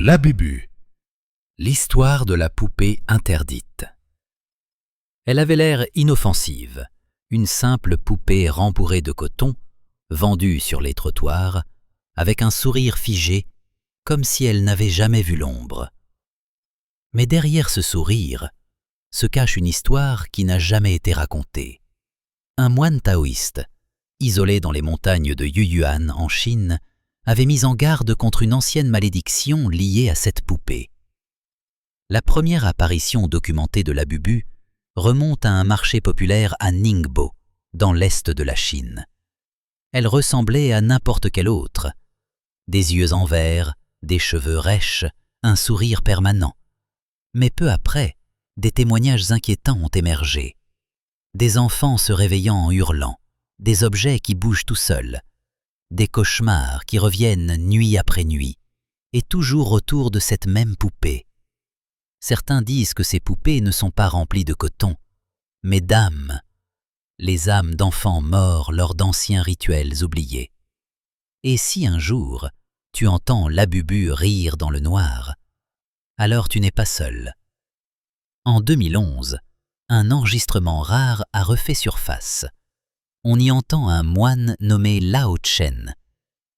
Labubu. L'histoire de la poupée interdite. Elle avait l'air inoffensive, une simple poupée rembourrée de coton, vendue sur les trottoirs, avec un sourire figé, comme si elle n'avait jamais vu l'ombre. Mais derrière ce sourire se cache une histoire qui n'a jamais été racontée. Un moine taoïste, isolé dans les montagnes de Yuyuan en Chine, avait mis en garde contre une ancienne malédiction liée à cette poupée. La première apparition documentée de Labubu remonte à un marché populaire à Ningbo, dans l'est de la Chine. Elle ressemblait à n'importe quelle autre. Des yeux en verre, des cheveux rêches, un sourire permanent. Mais peu après, des témoignages inquiétants ont émergé. Des enfants se réveillant en hurlant, des objets qui bougent tout seuls, des cauchemars qui reviennent nuit après nuit, et toujours autour de cette même poupée. Certains disent que ces poupées ne sont pas remplies de coton, mais d'âmes, les âmes d'enfants morts lors d'anciens rituels oubliés. Et si un jour, tu entends Labubu rire dans le noir, alors tu n'es pas seul. En 2011, un enregistrement rare a refait surface. On y entend un moine nommé Lao Chen.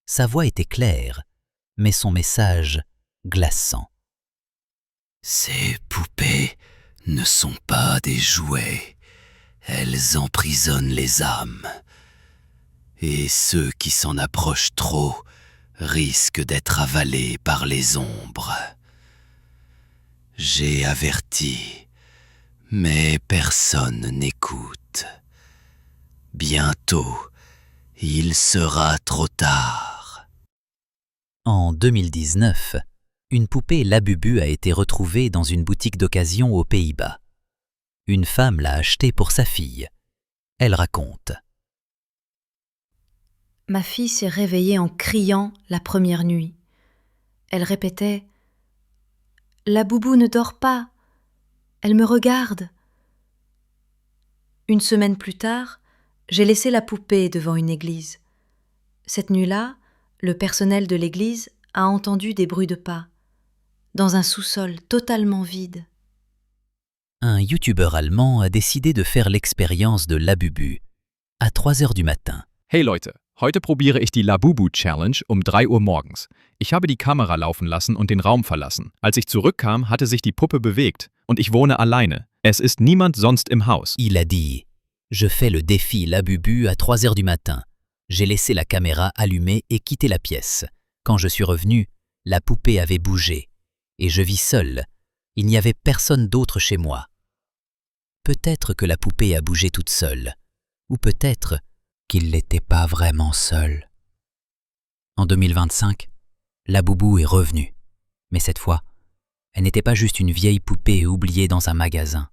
Sa voix était claire, mais son message glaçant. Ces poupées ne sont pas des jouets, elles emprisonnent les âmes. Et ceux qui s'en approchent trop risquent d'être avalés par les ombres. J'ai averti, mais personne n'écoute. Bientôt, il sera trop tard. En 2019, une poupée Labubu a été retrouvée dans une boutique d'occasion aux Pays-Bas. Une femme l'a achetée pour sa fille. Elle raconte. Ma fille s'est réveillée en criant la première nuit. Elle répétait « Labubu ne dort pas, elle me regarde ». Une semaine plus tard, j'ai laissé la poupée devant une église. Cette nuit-là, le personnel de l'église a entendu des bruits de pas, dans un sous-sol totalement vide. Un youtubeur allemand a décidé de faire l'expérience de Labubu à 3 heures du matin. Hey Leute, heute probiere ich die Labubu Challenge um 3 Uhr morgens. Ich habe die Kamera laufen lassen und den Raum verlassen. Als ich zurückkam, hatte sich die Puppe bewegt und ich wohne alleine. Es ist niemand sonst im Haus. Il a dit « Je fais le défi Labubu à 3 heures du matin. J'ai laissé la caméra allumée et quitté la pièce. Quand je suis revenu, la poupée avait bougé. Et je vis seul. Il n'y avait personne d'autre chez moi. Peut-être que la poupée a bougé toute seule. Ou peut-être qu'il n'était pas vraiment seul. » En 2025, Labubu est revenue. Mais cette fois, elle n'était pas juste une vieille poupée oubliée dans un magasin.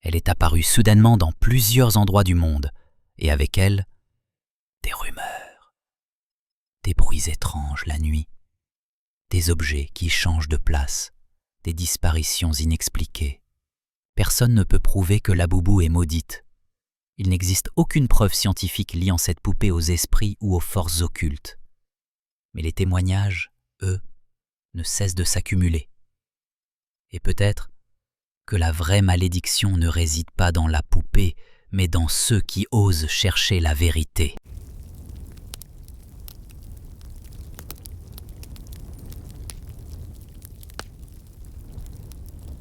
Elle est apparue soudainement dans plusieurs endroits du monde, et avec elle, des rumeurs, des bruits étranges la nuit, des objets qui changent de place, des disparitions inexpliquées. Personne ne peut prouver que Labubu est maudite. Il n'existe aucune preuve scientifique liant cette poupée aux esprits ou aux forces occultes. Mais les témoignages, eux, ne cessent de s'accumuler. Et peut-être que la vraie malédiction ne réside pas dans la poupée, mais dans ceux qui osent chercher la vérité.